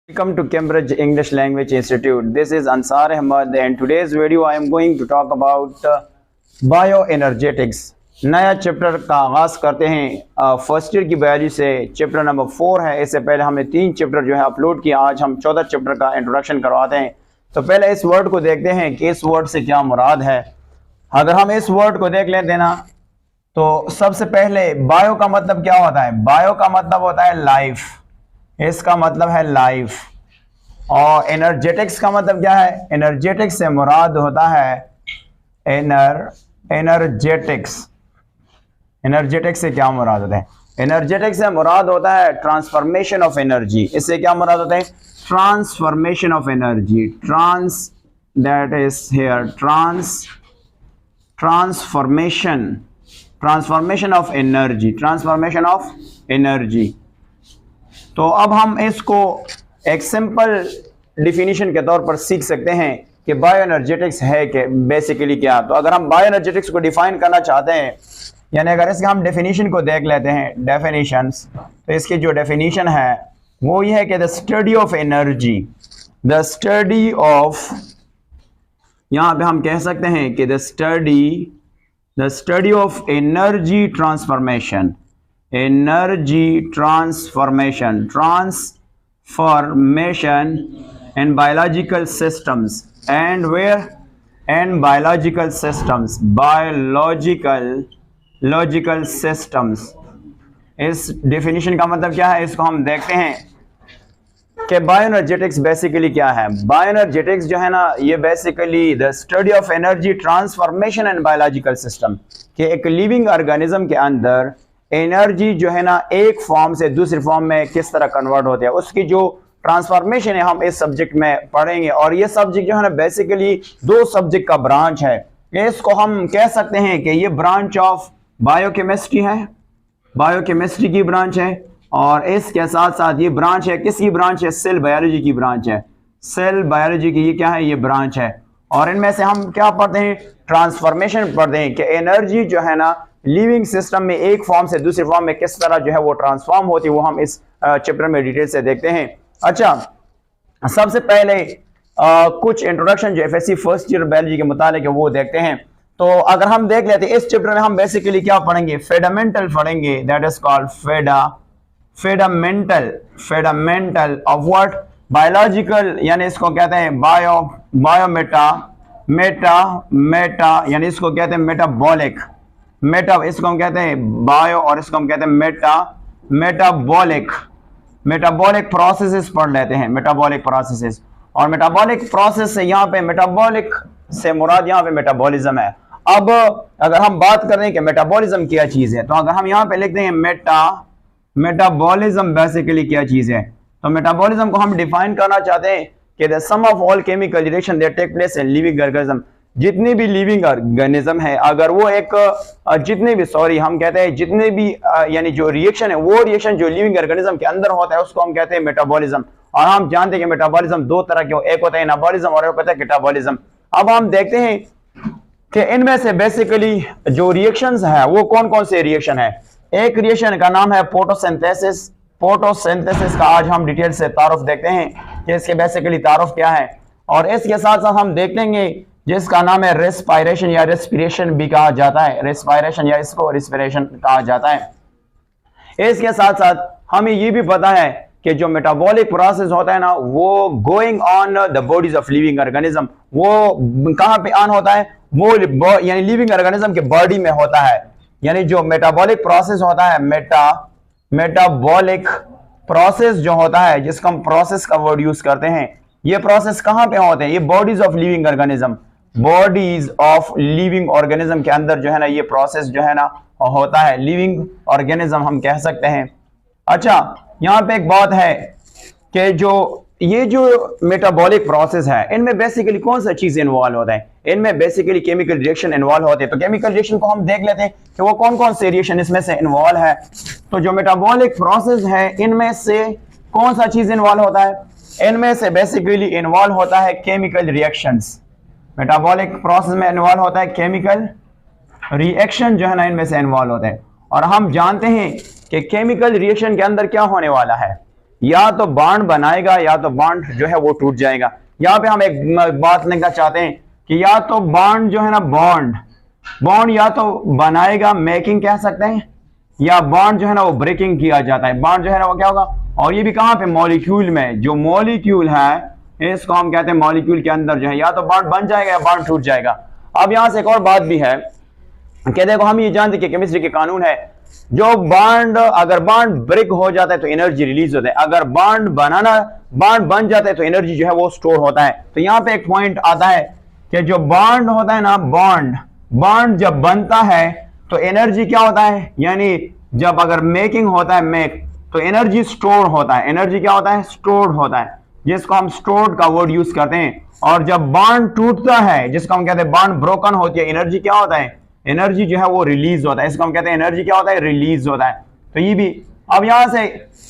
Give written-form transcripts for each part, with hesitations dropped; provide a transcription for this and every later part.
Welcome to Cambridge English Language Institute. This is Ansar Ahmad and today's video I am going to talk about bioenergetics. नया chapter का आगाज़ करते हैं first year की biology से। Chapter number 4 है। इससे पहले हमने 3 चैप्टर जो है अपलोड किया। आज हम 14 चैप्टर का इंट्रोडक्शन करवाते हैं। तो पहले इस वर्ड को देखते हैं कि इस वर्ड से क्या मुराद है। अगर हम इस वर्ड को देख लेते ना तो सबसे पहले बायो का मतलब क्या होता है। बायो का मतलब होता है लाइफ, इसका मतलब है लाइफ। और एनर्जेटिक्स का मतलब क्या है। एनर्जेटिक्स से मुराद होता है एनर्जेटिक्स। एनर्जेटिक्स से क्या मुराद होता है। एनर्जेटिक्स से मुराद होता है ट्रांसफॉर्मेशन ऑफ एनर्जी। इससे क्या मुराद होता है। Transformation of energy. That is here transformation of energy. Transformation of energy. तो अब हम इसको एक सिंपल डिफिनीशन के तौर पर सीख सकते हैं कि बायोएनर्जेटिक्स है कि बेसिकली क्या। तो अगर हम बायोएनर्जेटिक्स को डिफाइन करना चाहते हैं, यानी अगर इसके हम डेफिनेशन को देख लेते हैं, डेफिनेशंस, तो इसकी जो डेफिनेशन है वो ये है कि the study of energy, the study of, यहाँ पे हम कह सकते हैं कि the study of energy transformation in biological systems and biological systems। इस डेफिनेशन का मतलब क्या है, इसको हम देखते हैं कि बायोएनर्जेटिक्स बेसिकली क्या है। बायोएनर्जेटिक्स जो है ना, ये basically the study of energy transformation and biological system, कि एक लिविंग ऑर्गेनिज्म के अंदर एनर्जी जो है ना एक फॉर्म से दूसरी फॉर्म में किस तरह कन्वर्ट होती है, उसकी जो ट्रांसफॉर्मेशन है हम इस सब्जेक्ट में पढ़ेंगे। और ये सब्जेक्ट जो है ना बेसिकली 2 सब्जेक्ट का ब्रांच है। इसको हम कह सकते हैं कि ये ब्रांच ऑफ बायोकेमिस्ट्री है, बायोकेमिस्ट्री की ब्रांच है। और इसके साथ साथ ये ब्रांच है, किसकी ब्रांच है, सेल बायोलॉजी की ब्रांच है। सेल बायोलॉजी की ये क्या है, ये ब्रांच है। और इनमें से हम क्या पढ़ते हैं, ट्रांसफॉर्मेशन पढ़ते हैं कि एनर्जी जो है ना लिविंग सिस्टम में एक फॉर्म से दूसरी फॉर्म में किस तरह जो है वो ट्रांसफॉर्म होती है, वो हम इस चैप्टर में डिटेल से देखते हैं। अच्छा, सबसे पहले कुछ इंट्रोडक्शन जो एफएससी फर्स्ट ईयर बायोलॉजी के मुतालिक है वो देखते हैं। तो अगर हम देख लेते हैं इस चैप्टर में हम बेसिकली क्या पढ़ेंगे, फंडामेंटल पढ़ेंगे, that is called fundamental of what, biological, यानी इसको कहते हैं मेटा यानी इसको कहते हैं मेटाबॉलिक, इसको हम कहते हैं बायो और इसको हम कहते हैं मेटाबॉलिक प्रोसेसेस पढ़ लेते हैं, मेटाबॉलिक प्रोसेसेस। और मेटाबॉलिक प्रोसेस से यहाँ पे मेटाबॉलिक से मुराद यहाँ पे मेटाबॉलिज्म है। अब अगर हम बात करें कि मेटाबॉलिज्म क्या चीज है, तो अगर हम यहाँ पे लिखते हैं मेटाबॉलिज्म बेसिकली क्या चीज है, तो मेटाबॉलिज्म को हम डिफाइन करना चाहते हैं कि the sum of all chemical reaction that take place in living organism. जितनी भी लिविंग ऑर्गेनिज्म है, अगर वो एक हम कहते हैं जितने भी यानी जो रिएक्शन है, वो रिएक्शन जो लिविंग ऑर्गेनिज्म के अंदर होता है उसको हम कहते हैं मेटाबॉलिज्म। और हम जानते हैं कि मेटाबॉलिज्म 2 तरह के, एक होता है एनाबॉलिज्म और एक होता है कैटाबॉलिज्म। अब हम देखते हैं कि इनमें से बेसिकली जो रिएक्शंस है वो कौन कौन से रिएक्शन है। एक रिएक्शन का नाम है फोटोसिंथेसिस। फोटोसिंथेसिस का आज हम डिटेल से तारुफ देखते हैं कि इसके बेसिकली तारुफ क्या है। और इसके साथ साथ हम देखेंगे जिसका नाम है रेस्पिरेशन या रेस्पिरेशन भी कहा जाता है, रेस्पिरेशन या इसको रेस्पिरेशन कहा जाता है। इसके साथ साथ हमें ये भी पता है कि जो मेटाबॉलिक प्रोसेस होता है ना, वो going on the bodies of living organism, वो कहां पे ऑन होता है, वो यानी लिविंग ऑर्गेनिज्म के बॉडी में होता है। यानी जो मेटाबॉलिक प्रोसेस होता है, मेटाबॉलिक प्रोसेस जो होता है, जिसका हम प्रोसेस का वर्ड यूज करते हैं, ये प्रोसेस कहां पे होते हैं, ये bodies of living organism, bodies of living organism के अंदर जो है ना ये प्रोसेस जो है ना होता है, लिविंग ऑर्गेनिज्म हम कह सकते हैं। अच्छा, यहाँ पे एक बात है कि ये जो मेटाबॉलिक प्रोसेस है, इनमें बेसिकली कौन सा चीज इन्वॉल्व होता है, इनमें बेसिकली केमिकल रिएक्शन इन्वॉल्व होते हैं। तो केमिकल रिएक्शन को हम देख लेते हैं कि वो कौन कौन से रिएक्शन इसमें से इन्वॉल्व है। तो जो मेटाबॉलिक प्रोसेस है, इनमें से कौन सा चीज इन्वॉल्व होता है, इनमें से बेसिकली इन्वॉल्व होता है केमिकल रिएक्शंस। मेटाबॉलिक प्रोसेस में इन्वॉल्व होता है केमिकल रिएक्शन जो है ना, इनमें से इन्वॉल्व होते हैं। और हम जानते हैं कि केमिकल रिएक्शन के अंदर क्या होने वाला है, या तो बॉन्ड बनाएगा या तो बॉन्ड जो है वो टूट जाएगा। यहाँ पे हम एक बात लिखना चाहते हैं कि या तो बॉन्ड जो है ना, बॉन्ड या तो बनाएगा, मेकिंग कह सकते हैं, या बॉन्ड जो है ना वो ब्रेकिंग किया जाता है। बॉन्ड जो है ना वो क्या होगा, और ये भी कहाँ पे, मॉलिक्यूल में। जो मॉलिक्यूल है इसको हम कहते हैं मॉलिक्यूल के अंदर जो है या तो बॉन्ड बन जाएगा या बॉन्ड टूट जाएगा। अब यहां से एक और बात भी है कि देखो हम ये जानते कि केमिस्ट्री के कानून है, जो बॉन्ड, अगर बॉन्ड ब्रेक हो जाता है तो एनर्जी रिलीज होता है, अगर बॉन्ड बन जाता है तो एनर्जी जो है वो स्टोर होता है। तो यहाँ पे एक पॉइंट आता है कि जो बॉन्ड होता है ना, बॉन्ड जब बनता है तो एनर्जी क्या होता है, यानी जब अगर मेकिंग होता है मेक, तो एनर्जी स्टोर होता है। एनर्जी क्या होता है, स्टोर्ड होता है, जिसको हम स्टोर्ड का वर्ड यूज करते हैं। और जब बॉन्ड टूटता है, जिसको हम कहते हैं बॉन्ड ब्रोकन होती है, एनर्जी क्या होता है, एनर्जी जो है वो रिलीज होता है। इसको हम कहते हैं एनर्जी क्या होता है, रिलीज होता है। तो ये भी, अब यहां से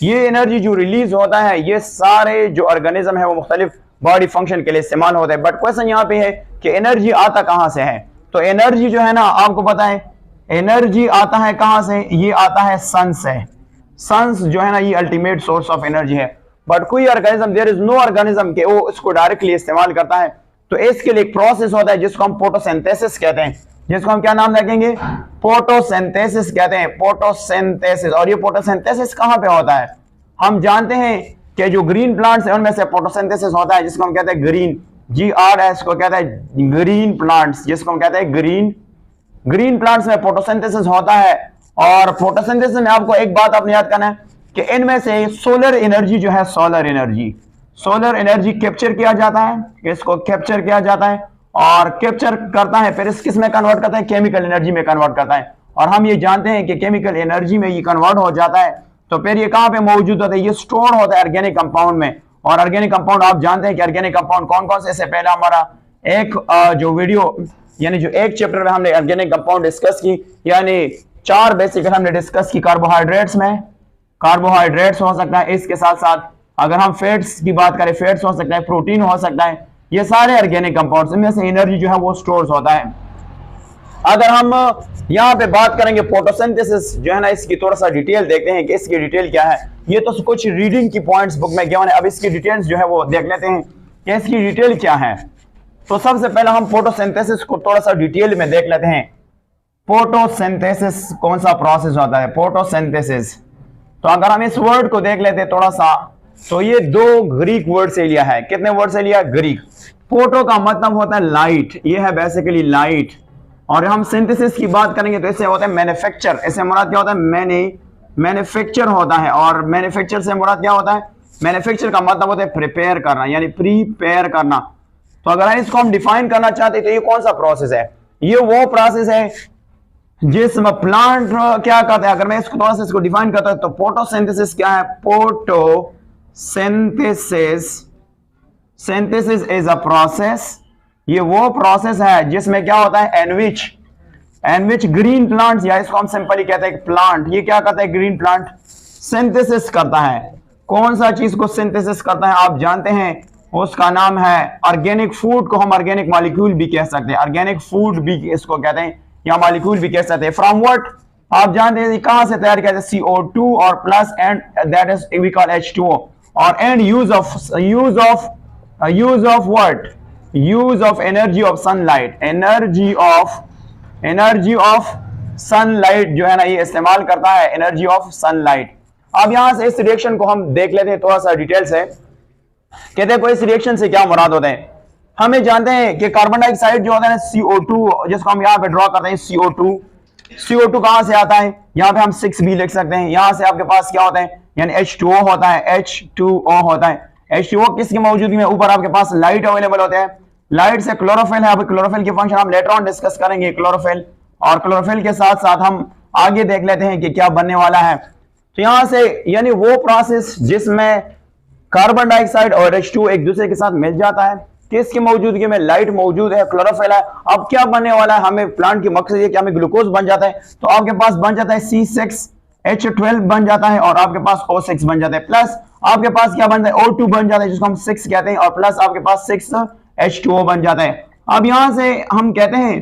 ये एनर्जी जो रिलीज होता है, ये सारे जो ऑर्गेनिज्म है वो मुख्तलिफ बॉडी फंक्शन के लिए इस्तेमाल होता है। बट क्वेश्चन यहाँ पे है कि एनर्जी आता कहां से है। तो एनर्जी जो है ना, आपको पता है एनर्जी आता है कहां से, ये आता है सन से। सन जो है ना ये अल्टीमेट सोर्स ऑफ एनर्जी है। बट कोई organism, there is no organism के वो इसको डायरेक्टली इस्तेमाल करता है। तो इसके लिए एक प्रोसेस होता है जिसको हम फोटोसिंथेसिस कहते हैं, जिसको हम क्या नाम रखेंगे, फोटोसिंथेसिस कहते हैं, फोटोसिंथेसिस। और ये फोटोसिंथेसिस कहां पे होता है, हम जानते हैं कि जो ग्रीन प्लांट्स है उनमें से फोटोसिंथेसिस होता है, जिसको हम कहते हैं ग्रीन, GRS को कहते हैं ग्रीन प्लांट्स, जिसको हम कहते हैं ग्रीन प्लांट्स में फोटोसिंथेसिस होता है। और फोटोसिंथेसिस में आपको एक बात आपने याद करना है कि इनमें से सोलर एनर्जी जो है, सोलर एनर्जी कैप्चर किया जाता है, इसको कैप्चर किया जाता है और कैप्चर करता है, फिर इस किस में कन्वर्ट करता है, केमिकल एनर्जी में कन्वर्ट करता है। और हम ये जानते हैं कि केमिकल एनर्जी में ये कन्वर्ट हो जाता है, तो फिर ये कहां पे मौजूद होता है, ये स्टोर होता है ऑर्गेनिक कंपाउंड में। और ऑर्गेनिक कंपाउंड आप जानते हैं कि ऑर्गेनिक कंपाउंड कौन कौन से, इससे पहले हमारा एक जो वीडियो, यानी जो एक चैप्टर में हमने ऑर्गेनिक कंपाउंड डिस्कस की, यानी 4 बेसिक हमने डिस्कस की। कार्बोहाइड्रेट्स में कार्बोहाइड्रेट्स हो सकता है, इसके साथ साथ अगर हम फैट्स की बात करें, फैट्स हो सकता है, प्रोटीन हो सकता है, ये सारे ऑर्गेनिक कंपाउंड्स, इनमें से एनर्जी जो है वो स्टोर होता है। अगर हम यहाँ पे बात करेंगे फोटोसिंथेसिस जो है ना, इसकी थोड़ा सा डिटेल देखते हैं कि इसकी डिटेल क्या है। ये तो कुछ रीडिंग की पॉइंट्स बुक में गिवन है, अब इसकी डिटेल्स जो है वो देख लेते हैं कि इसकी डिटेल क्या है। तो सबसे पहले हम फोटोसिंथेसिस को थोड़ा सा डिटेल में देख लेते हैं। फोटोसिंथेसिस कौन सा प्रोसेस होता है, फोटोसिंथेसिस। तो अगर हम इस वर्ड को देख लेते हैं थोड़ा सा, तो ये 2 ग्रीक वर्ड से लिया है। कितने वर्ड से लिया, ग्रीक। फोटो का मतलब होता है लाइट, ये है बेसिकली लाइट। और हम सिंथेसिस की बात करेंगे तो इससे होता है मैन्युफैक्चर, इससे मुराद क्या होता है, मैन्युफैक्चर होता है। और मैन्युफैक्चर से मुराद क्या होता है, मैन्युफैक्चर का मतलब होता है प्रिपेयर करना, यानी प्रीपेयर करना। तो अगर इसको हम डिफाइन करना चाहते हैं तो ये कौन सा प्रोसेस है, ये वो प्रोसेस है जिसमें प्लांट क्या करता है। अगर मैं इसको थोड़ा सा इसको डिफाइन करता हूं तो फोटोसिंथेसिस क्या है, सिंथेसिस इज अ प्रोसेस, ये वो प्रोसेस है जिसमें क्या होता है, एनविच ग्रीन प्लांट्स, या इसको हम सिंपली कहते हैं प्लांट, ये क्या करता है, ग्रीन प्लांट सिंथेसिस करता है। कौन सा चीज को सिंथेसिस करता है आप जानते हैं, उसका नाम है ऑर्गेनिक फूड, को हम ऑर्गेनिक मॉलिक्यूल भी कह सकते हैं, ऑर्गेनिक फूड भी इसको कहते हैं, या मॉलिक्यूल भी कह सकते हैं। फ्रॉम व्हाट, आप जानते हैं कहां से तैयार किया जाता है, CO2 और plus and that is we call H2O। और and use of what, use of energy of sunlight, energy of sunlight जो है ना ये इस्तेमाल करता है, एनर्जी ऑफ सनलाइट। अब यहां से इस रिएक्शन को हम देख लेते हैं थोड़ा सा डिटेल से, कहते हैं इस रिएक्शन से क्या मुराद होते हैं। हमें जानते हैं कि कार्बन डाइऑक्साइड जो होता है CO2, जिसको हम यहाँ पे ड्रॉ करते हैं CO2 कहां से आता है, यहाँ पे हम 6b लिख सकते हैं। यहां से आपके पास क्या होता है, यानी H2O होता है, H2O होता है। H2O किसकी मौजूदगी में, ऊपर आपके पास लाइट अवेलेबल होते हैं, लाइट से क्लोरोफिल है। अब क्लोरोफिल की फंक्शन हम लेटर ऑन डिस्कस करेंगे, क्लोरोफिल। और क्लोरोफिल के साथ साथ हम आगे देख लेते हैं कि क्या बनने वाला है। तो यहां से यानी वो प्रोसेस जिसमें कार्बन डाइऑक्साइड और H2O एक दूसरे के साथ मिल जाता है, किसकी मौजूदगी में, लाइट मौजूद है, क्लोरोफिल है। अब क्या बनने वाला है, हमें प्लांट की मकसद ये कि हमें ग्लूकोज बन जाता है, तो आपके पास बन जाता है C6H12 बन जाता है, और आपके पास O6 बन जाता है, प्लस आपके पास क्या बनता है, O2 बन जाता है जिसको हम 6 कहते हैं, और प्लस आपके पास 6H2O बन जाता है। अब यहां से हम कहते हैं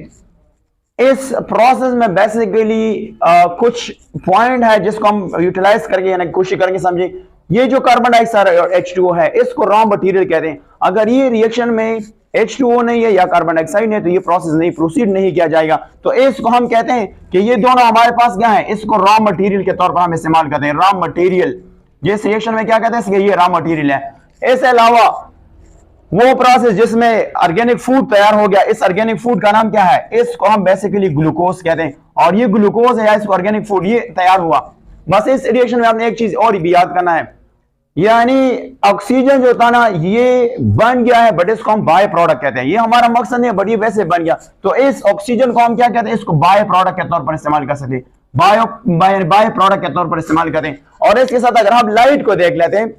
इस प्रोसेस में बेसिकली कुछ पॉइंट है जिसको हम यूटिलाइज करके यानी कोशिश करेंगे समझे ये जो कार्बन डाइऑक्साइड और H2O है इसको रॉ मटेरियल कहते हैं। अगर ये रिएक्शन में H2O नहीं है या कार्बन डाइऑक्साइड नहीं तो ये प्रोसेस नहीं प्रोसीड नहीं किया जाएगा। तो इसको हम कहते हैं कि ये दोनों हमारे पास क्या है, इसको रॉ मटेरियल के तौर पर हम इस्तेमाल करते हैं। रॉ मटेरियल जिस रिएक्शन में क्या कहते हैं, ये रॉ मटेरियल है। इसके अलावा वो प्रोसेस जिसमें ऑर्गेनिक फूड तैयार हो गया, इस ऑर्गेनिक फूड का नाम क्या है, इसको हम बेसिकली ग्लूकोज कहते हैं। और ये ग्लूकोज है या इसको ऑर्गेनिक फूड ये तैयार हुआ। बस इस रिएक्शन में आपने एक चीज और भी याद करना है, यानी ऑक्सीजन जो था ना ये बन गया है बट इसको हम बाय प्रोडक्ट कहते हैं। ये हमारा मकसद नहीं है बट ये वैसे बन गया। तो इस ऑक्सीजन को हम क्या कहते हैं, इसको बाय प्रोडक्ट के तौर पर इस्तेमाल कर सकते हैं, बाय प्रोडक्ट के तौर पर इस्तेमाल करते हैं। और इसके साथ अगर आप लाइट को देख लेते हैं,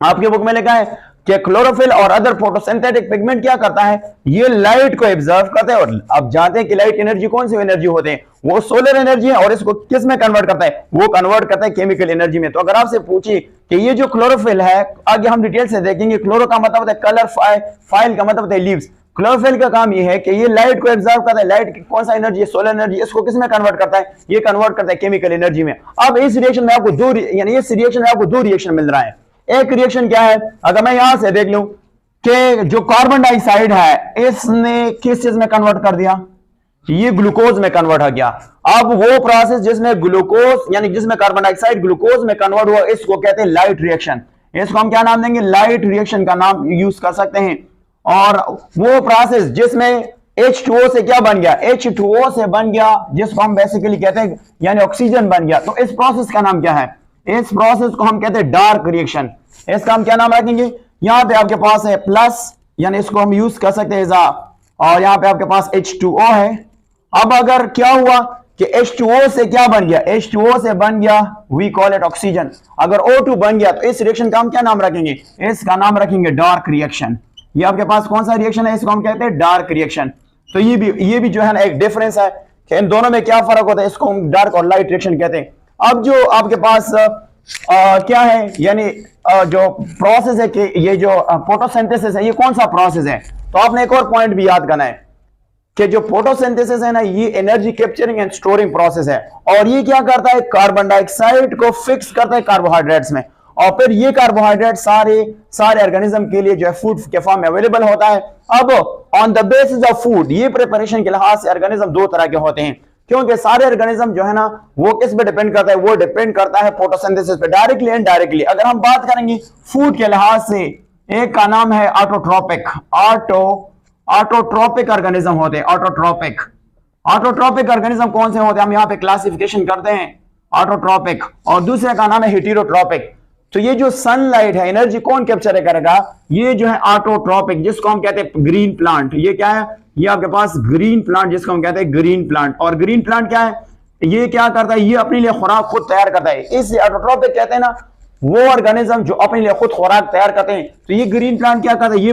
आपके बुक में लिखा है कि क्लोरोफिल और अदर फोटोसिंथेटिक पिगमेंट क्या करता है, ये लाइट को ऑब्जर्व करता है। और अब जानते हैं कि लाइट एनर्जी कौन सी एनर्जी होते हैं, वो सोलर एनर्जी है। और इसको किस में कन्वर्ट करता है, वो कन्वर्ट करता है केमिकल एनर्जी में। तो अगर आपसे पूछिए कि ये जो क्लोरोफिल है, आगे हम डिटेल से देखेंगे। क्लोरो का मतलब होता है कलर, फाइल का मतलब होता है लीव्स। क्लोरोफिल का काम ये है कि ये लाइट को ऑब्जर्व करता है। लाइट की कौन सा एनर्जी है, सोलर एनर्जी। इसको किस में कन्वर्ट करता है, ये कन्वर्ट करता है केमिकल एनर्जी में। अब इस रिएक्शन में आपको दो रिएक्शन मिल रहा है। एक रिएक्शन क्या है, अगर मैं यहां से देख लूं कि जो कार्बन डाइऑक्साइड है इसने किस चीज में कन्वर्ट कर दिया, ये ग्लूकोज में कन्वर्ट हो गया। अब वो प्रोसेस जिसमें ग्लूकोज यानी जिसमें कार्बन डाइऑक्साइड ग्लूकोज में कन्वर्ट हुआ, इसको कहते हैं लाइट रिएक्शन। इसको हम क्या नाम देंगे, लाइट रिएक्शन का नाम यूज कर सकते हैं। और वो प्रोसेस जिसमें H2O से क्या बन गया, H2O से बन गया, जिसको हम बेसिकली कहते हैं यानी ऑक्सीजन बन गया। तो इस प्रोसेस का नाम क्या है, इस प्रोसेस को हम कहते हैं डार्क रिएक्शन। इसका हम क्या नाम रखेंगे, यहां पे आपके पास है प्लस, यानी इसको हम यूज कर सकते हैं और यहां पे आपके पास H2O है। अब अगर क्या हुआ कि H2O से क्या बन गया, H2O से बन गया वी कॉल इट ऑक्सीजन। अगर O2 बन गया तो इस रिएक्शन का हम क्या नाम रखेंगे, इसका नाम रखेंगे डार्क रिएक्शन। ये आपके पास कौन सा रिएक्शन है, इसको हम कहते हैं डार्क रिएक्शन। तो ये भी जो है ना एक डिफरेंस है कि इन दोनों में क्या फर्क होता है, इसको हम डार्क और लाइट रिएक्शन कहते हैं। अब जो आपके पास क्या है, यानी जो प्रोसेस है कि ये जो फोटोसिंथेसिस है ये कौन सा प्रोसेस है। तो आपने एक और पॉइंट भी याद करना है कि जो फोटोसिंथेसिस है ना ये energy capturing and storing process है। और ये क्या करता है, कार्बन डाइऑक्साइड को फिक्स करता है कार्बोहाइड्रेट्स में। और फिर ये कार्बोहाइड्रेट सारे ऑर्गेनिज्म के लिए जो है फूड के फॉर्म में अवेलेबल होता है। अब on the basis of food, ये प्रिपरेशन के लिहाज से ऑर्गेनिज्म दो तरह के होते हैं, क्योंकि सारे ऑर्गेनिज्म जो है ना वो किस पे डिपेंड करता है, वो डिपेंड करता है फोटोसिंथेसिस पे, डायरेक्टली एंड डायरेक्टली। अगर हम बात करेंगे फूड के लिहाज से, एक का नाम है ऑटोट्रोपिक। ऑटोट्रोपिक ऑर्गेनिज्म होते हैं, ऑटोट्रोपिक ऑर्गेनिज्म कौन से होते हैं, हम यहाँ पे क्लासिफिकेशन करते हैं ऑटोट्रोपिक। और दूसरे का नाम है हेटेरोट्रोपिक। तो ये जो सनलाइट है एनर्जी कौन कैप्चर करेगा, ये जो है ऑटोट्रोपिक, जिसको हम कहते हैं ग्रीन प्लांट। ये क्या है, ये आपके पास ग्रीन प्लांट, जिसको हम कहते हैं ग्रीन प्लांट। और ग्रीन प्लांट क्या है, ये क्या करता है, ये अपने लिए खुराक खुद तैयार करता है। इसे ऑटोट्रोपिक कहते हैं ना, वो ऑर्गेनिज्म जो अपने लिए खुद खुराक तैयार करते हैं। तो ये ग्रीन प्लांट क्या करता है, ये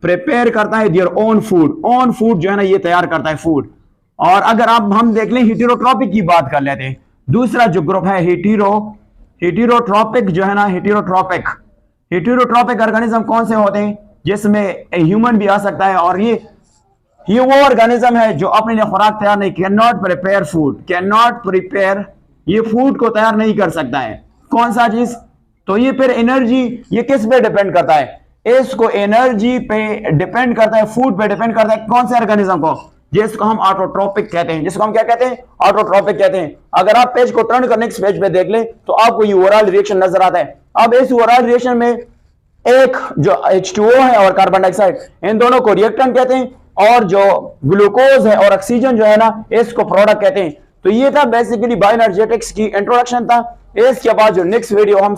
प्रिपेयर करता है देयर ओन फूड जो है ना ये तैयार करता है फूड। और अगर हम देख लें हेटेरोट्रोपिक की बात कर लेते हैं, दूसरा जो ग्रुप है हेटेरोट्रोपिक जो है ना, हेटेरोट्रोपिक ऑर्गेनिज्म कौन से होते हैं, जिसमें ह्यूमन भी आ सकता है। और ये वो ऑर्गेनिज्म है जो अपने लिए खुराक तैयार नहीं, कैन नॉट प्रिपेयर ये फूड को तैयार नहीं कर सकता है। कौन सा चीज, तो ये फिर एनर्जी ये किस पे डिपेंड करता है, इसको एनर्जी पे डिपेंड करता है, फूड पे डिपेंड करता है। कौन से ऑर्गेनिज्म को, जिसको हम ऑटोट्रोपिक कहते हैं, जिसको हम क्या कहते हैं, ऑटोट्रोपिक कहते हैं। अगर आप पेज को टर्न कर नेक्स्ट पेज पे देख लें तो आपको ये ओवरऑल रिएक्शन नजर आता है। अब इस ओवरऑल रिएक्शन में एक जो H2O है और कार्बन डाइऑक्साइड, इन दोनों को रिएक्टेंट कहते हैं। और जो ग्लूकोज है और ऑक्सीजन जो है ना इसको प्रोडक्ट कहते हैं। तो ये था बेसिकली बायोएनर्जेटिक्स की इंट्रोडक्शन था। इसके बाद जो नेक्स्ट वीडियो हम